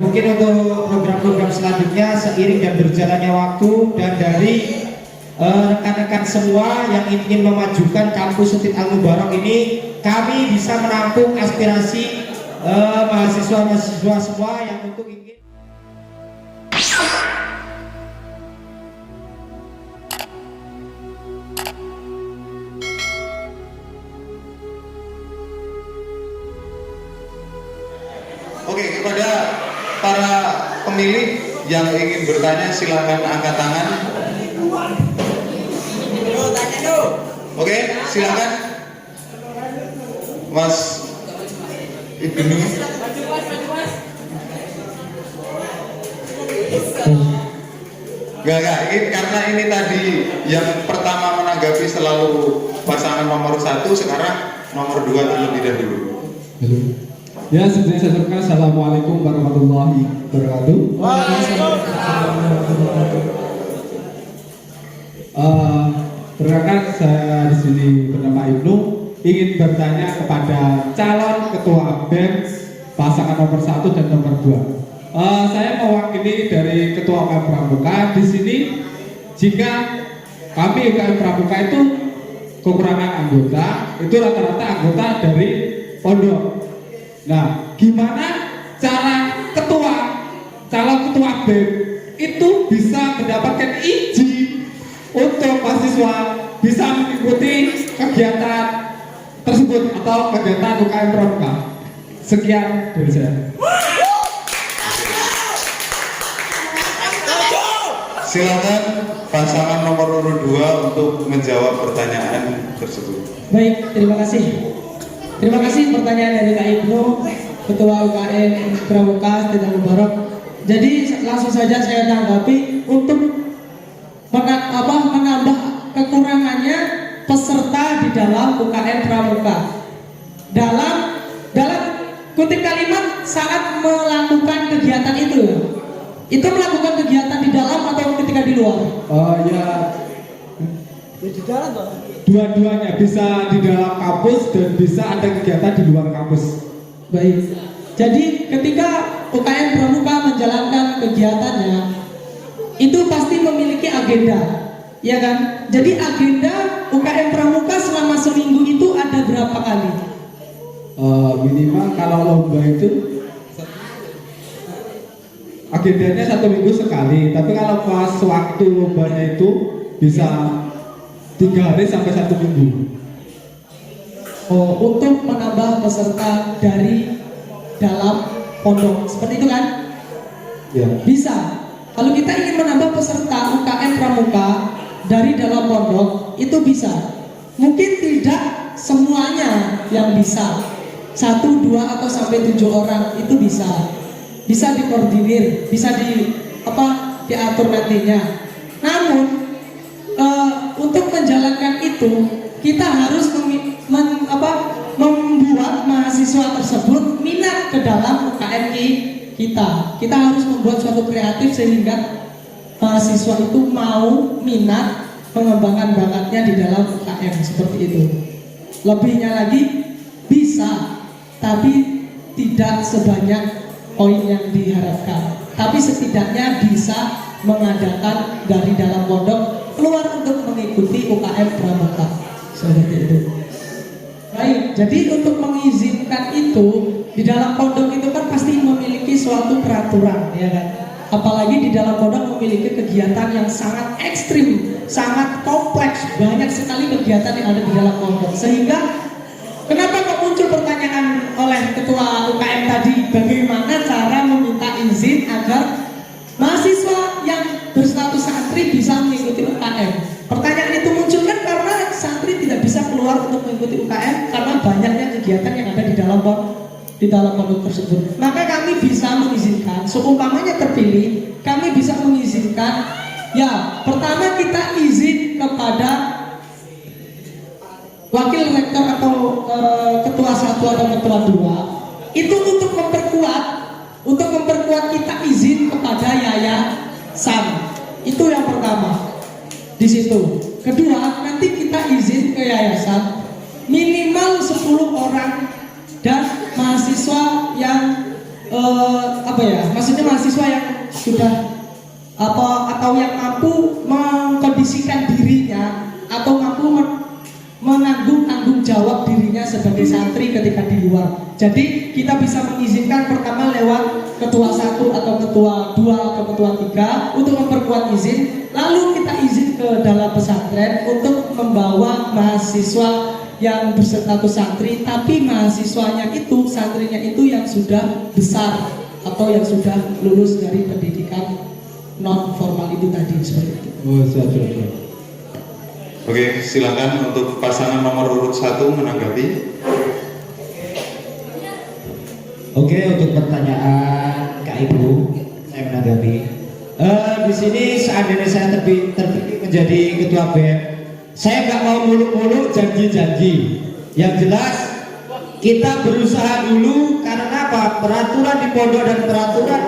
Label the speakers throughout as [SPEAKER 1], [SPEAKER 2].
[SPEAKER 1] Mungkin untuk program-program selanjutnya seiring dan berjalannya waktu dan dari rekan-rekan semua yang ingin memajukan kampus Setit Al Mubarak ini, kami bisa menampung aspirasi mahasiswa-mahasiswa semua yang untuk ingin.
[SPEAKER 2] Oke, kepada para pemilih yang ingin bertanya silakan angkat tangan. Oke, silakan. Mas Ibnu. Enggak, ini karena ini tadi yang pertama menanggapi selalu pasangan nomor 1, sekarang nomor 2 terlebih dahulu.
[SPEAKER 3] Ya, seperti saya sampaikan, assalamualaikum warahmatullahi wabarakatuh. Perkenalkan, saya di sini bernama Ibnu, ingin bertanya kepada calon ketua BEM pasangan nomor 1 dan nomor 2. Saya mewakili dari ketua UKM Pramuka di sini. Jika kami UKM Pramuka itu kekurangan anggota, itu rata-rata anggota dari pondok. Nah, gimana cara calon ketua BEM itu bisa mendapatkan izin untuk mahasiswa bisa mengikuti kegiatan tersebut atau kegiatan UKM Pramuka? Sekian dari saya.
[SPEAKER 2] Silakan pasangan nomor 2 untuk menjawab pertanyaan tersebut.
[SPEAKER 4] Baik, terima kasih. Terima kasih pertanyaan dari Kak Ibnu, Ketua UKM Pramuka Setit Al Mubarak. Jadi langsung saja saya tanggapi untuk menambah kekurangannya peserta di dalam UKM Pramuka. Dalam kutip kalimat saat melakukan kegiatan itu melakukan kegiatan di dalam atau ketika di luar?
[SPEAKER 3] Di dalam, dua-duanya, bisa di dalam kampus dan bisa ada kegiatan di luar kampus.
[SPEAKER 4] Baik. Jadi ketika UKM Pramuka menjalankan kegiatannya, itu pasti memiliki agenda, ya kan? Jadi agenda UKM Pramuka selama seminggu itu ada berapa kali?
[SPEAKER 3] Minimal kalau lomba itu agendanya 1 minggu sekali, tapi kalau pas waktu lombanya itu bisa 3 hari sampai 1 minggu.
[SPEAKER 4] Untuk menambah peserta dari dalam pondok, seperti itu kan?
[SPEAKER 3] Ya.
[SPEAKER 4] Bisa. Kalau kita ingin menambah peserta UKM Pramuka dari dalam pondok, itu bisa. Mungkin tidak semuanya yang bisa. 1, 2 atau sampai 7 orang itu bisa. Bisa dikoordinir, bisa diatur nantinya. Namun untuk menjalankan itu kita harus membuat mahasiswa tersebut minat ke dalam UKM kita. Kita harus membuat suatu kreatif sehingga mahasiswa itu mau minat mengembangkan bakatnya di dalam UKM seperti itu. Lebihnya lagi bisa, tapi tidak sebanyak poin yang diharapkan. Tapi setidaknya bisa mengadakan dari dalam pondok keluar untuk mengikuti UKM Pramuka seperti itu. Baik, jadi untuk mengizinkan itu di dalam pondok itu kan pasti memiliki suatu peraturan, ya kan? Apalagi di dalam pondok memiliki kegiatan yang sangat ekstrim, sangat kompleks, banyak sekali kegiatan yang ada di dalam pondok. Sehingga kenapa kok muncul pertanyaan oleh ketua UKM tadi, bagaimana cara meminta izin agar mahasiswa yang berstatus santri bisa mengikuti UKM? Pertanyaan itu muncul kan karena santri tidak bisa keluar untuk mengikuti UKM karena banyaknya kegiatan yang ada di dalam pondok tersebut. Maka kami bisa mengizinkan, seumpamanya terpilih, kami bisa mengizinkan. Ya, pertama kita izin kepada wakil rektor atau ketua 1 atau ketua 2 itu untuk memperkuat kita izin kepada yayasan. Itu yang pertama. Di situ. Kedua, nanti kita izin ke yayasan minimal 10 orang dan mahasiswa yang apa ya? Maksudnya mahasiswa yang sudah atau yang mampu mengkondisikan dirinya atau mampu menanggung tanggung jawab dirinya sebagai santri ketika di luar. Jadi kita bisa mengizinkan pertama lewat ketua 1 atau ketua 2 atau ketua 3 untuk memperkuat izin. Lalu kita izin ke dalam pesantren untuk membawa mahasiswa yang berstatus santri, tapi mahasiswanya itu, santrinya itu yang sudah besar atau yang sudah lulus dari pendidikan non formal itu tadi, seperti itu.
[SPEAKER 3] Oh, siap.
[SPEAKER 2] Oke, silakan untuk pasangan nomor urut 1 menanggapi.
[SPEAKER 1] Oke, untuk pertanyaan Kak Ibu, saya menanggapi. Di sini seandainya saya terpilih menjadi ketua BEM, saya nggak mau muluk-muluk janji-janji. Yang jelas kita berusaha dulu, karena apa? Peraturan di pondok dan peraturan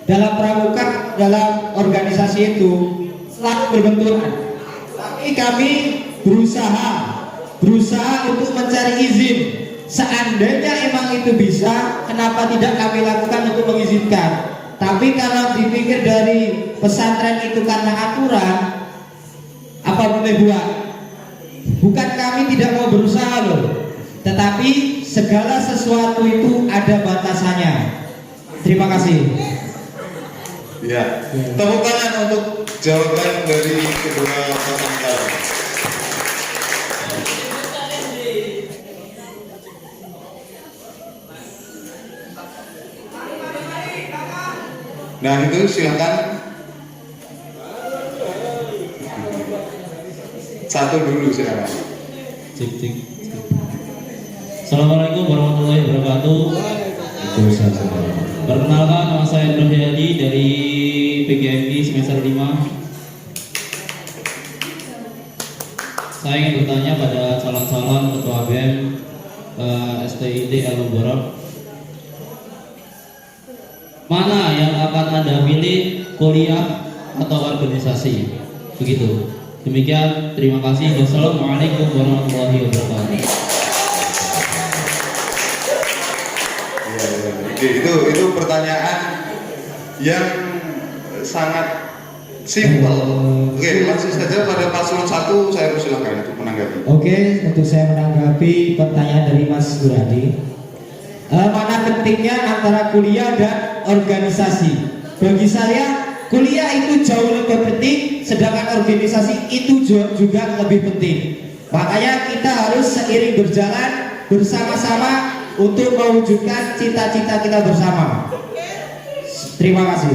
[SPEAKER 1] dalam pramuka, dalam organisasi itu selalu berbenturan. Tapi kami berusaha untuk mencari izin. Seandainya emang itu bisa, kenapa tidak kami lakukan untuk mengizinkan? Tapi kalau dipikir dari pesantren itu karena aturan, apa boleh buat? Bukan kami tidak mau berusaha loh, tetapi segala sesuatu itu ada batasannya. Terima kasih.
[SPEAKER 2] Ya, tepuk tangan untuk jawaban dari kedua pasangan. Nah itu silakan. Satu dulu silakan.
[SPEAKER 5] Cik. Assalamualaikum warahmatullahi wabarakatuh. Perkenalkan, nama saya Nur Hayadi dari PGMI semester 5. Saya ingin bertanya pada calon-calon ketua BEM STID Al-Mubarak, mana yang akan Anda pilih, kuliah atau organisasi? Begitu. Demikian, terima kasih. Wassalamualaikum warahmatullahi wabarakatuh.
[SPEAKER 2] Oke, itu pertanyaan yang sangat simpel. Oke, langsung saja pada paslon 1 saya persilakan untuk menanggapi.
[SPEAKER 1] Oke, untuk saya menanggapi pertanyaan dari Mas Burhadi, mana pentingnya antara kuliah dan organisasi? Bagi saya, kuliah itu jauh lebih penting, sedangkan organisasi itu juga lebih penting. Makanya kita harus seiring berjalan bersama-sama untuk mewujudkan cita-cita kita bersama. Terima kasih.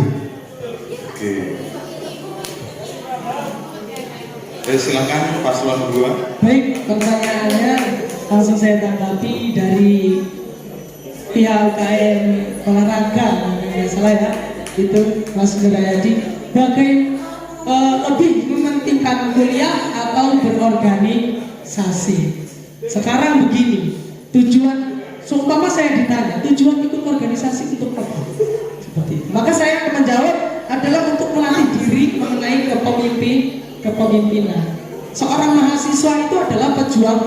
[SPEAKER 2] Oke. Silakan paslon 2.
[SPEAKER 4] Baik, pertanyaannya langsung saya tanggapi dari pihak UKM olahraga, nggak salah ya, itu Mas Nurayadi. Lebih mementingkan kuliah atau berorganisasi? Sekarang begini, tujuan, seumpama saya ditanya, tujuan ikut organisasi untuk apa? Seperti itu. Maka saya akan menjawab adalah untuk melatih diri mengenai kepemimpinan. Seorang mahasiswa itu adalah pejuang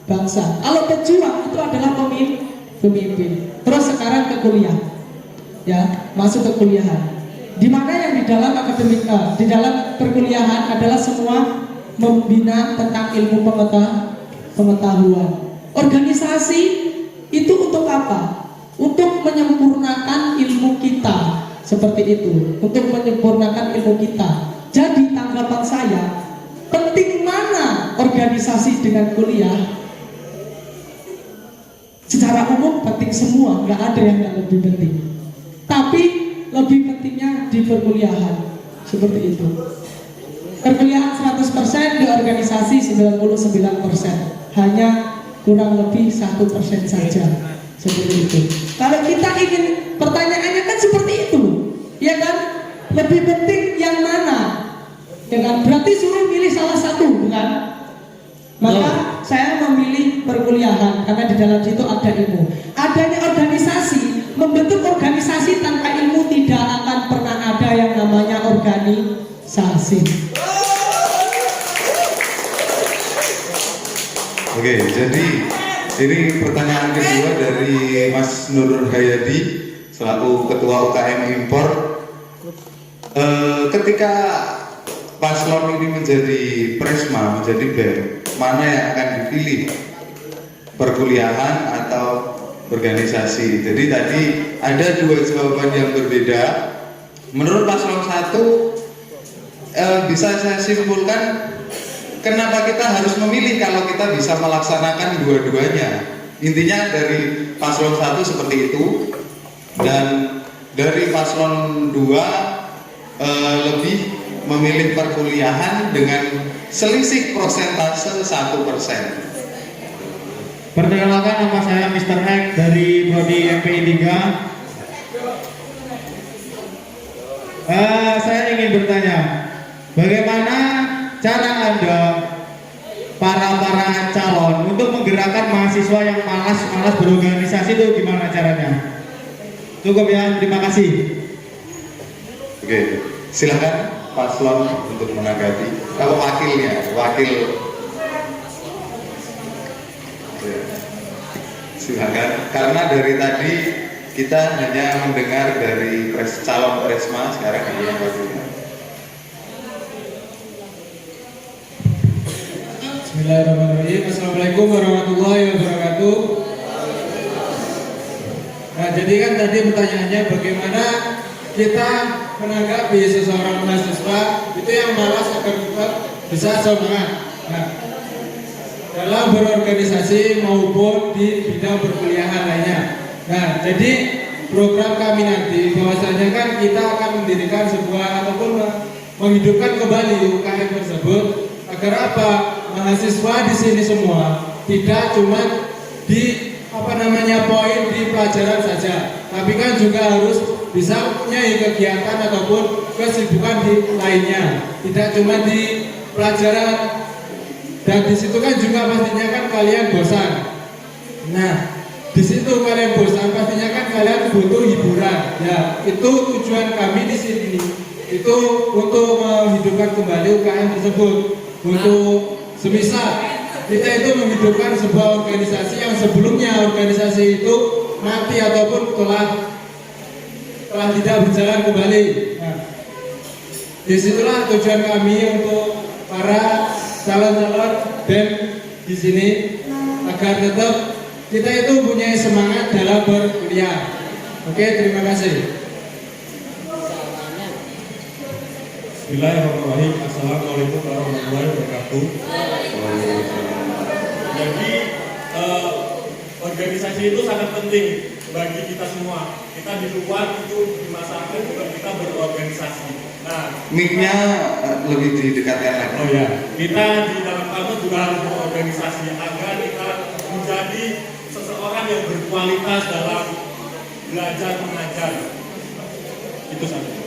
[SPEAKER 4] bangsa. Kalau pejuang itu adalah pemimpin. Terus sekarang ke kuliah, ya, masuk ke kuliahan. Di mana yang di dalam akademika, di dalam perkuliahan adalah semua membina tentang ilmu pengetahuan. Organisasi itu untuk apa? Untuk menyempurnakan ilmu kita, seperti itu. Untuk menyempurnakan ilmu kita. Jadi tanggapan saya, penting mana organisasi dengan kuliah? Secara umum penting semua, nggak ada yang lebih penting. Tapi lebih pentingnya di perkuliahan, seperti itu. Perkuliahan 100%, di organisasi 99%, hanya kurang lebih 1% saja, seperti itu. Kalau kita ingin, pertanyaannya kan seperti itu, ya kan? Lebih penting yang mana? Ya kan? Berarti suruh milih salah satu, bukan? Maka saya memilih perkuliahan karena di dalam situ ada ilmu. Adanya organisasi, membentuk organisasi tanpa ilmu tidak akan pernah ada yang namanya organisasi.
[SPEAKER 2] Oke, jadi Ini pertanyaan kedua dari Mas Nur Hayadi selaku Ketua UKM Impor. Ketika paslon ini menjadi Presma, menjadi BEM, mana yang akan dipilih? Perkuliahan atau organisasi? Jadi tadi ada dua jawaban yang berbeda. Menurut paslon 1 bisa saya simpulkan kenapa kita harus memilih kalau kita bisa melaksanakan dua-duanya. Intinya dari paslon 1 seperti itu, dan dari paslon 2 lebih memilih perkuliahan dengan selisih persentase 1%.
[SPEAKER 1] Perkenalkan, nama saya Mr. X dari Prodi MPI 3. Saya ingin bertanya, bagaimana cara Anda para calon untuk menggerakkan mahasiswa yang malas berorganisasi itu gimana caranya? Cukup ya, terima kasih.
[SPEAKER 2] Oke, silakan paslon untuk menanggapi. Kalau wakil. Silakan. Karena dari tadi kita hanya mendengar dari calon Presma, sekarang ini yang wakilnya.
[SPEAKER 3] Bismillahirrahmanirrahim. Assalamualaikum warahmatullahi wabarakatuh. Nah, jadi kan tadi pertanyaannya bagaimana kita menanggapi seseorang mahasiswa itu yang malas agar tetap bisa semangat. Nah, dalam berorganisasi maupun di bidang perkuliahan lainnya. Nah, jadi program kami nanti bahwasanya kan kita akan mendirikan sebuah ataupun menghidupkan kembali UKM tersebut agar apa? Mahasiswa di sini semua tidak cuma di poin di pelajaran saja, tapi kan juga harus bisa mempunyai kegiatan ataupun kesibukan di lainnya, tidak cuma di pelajaran. Dan di situ kan juga pastinya kan kalian bosan. Nah, di situ kalian bosan pastinya kan kalian butuh hiburan. Ya, itu tujuan kami di sini. Itu untuk menghidupkan kembali UKM tersebut. Untuk semisal kita itu menghidupkan sebuah organisasi yang sebelumnya organisasi itu mati ataupun telah tidak berjalan kembali. Nah, disitulah tujuan kami untuk para calon-calon BEM di sini agar tetap kita itu punya semangat dalam berkuliah. Oke, terima kasih.
[SPEAKER 6] Bismillahirrahmanirrahim. Assalamualaikum warahmatullahi wabarakatuh. Jadi organisasi itu sangat penting bagi kita semua. Kita di luar itu di masyarakat juga kita berorganisasi. Nah,
[SPEAKER 2] Mic-nya lebih didekatkan lagi.
[SPEAKER 6] oh ya, kita di dalam kampus juga harus berorganisasi agar kita menjadi seseorang yang berkualitas dalam belajar mengajar. Itu saja.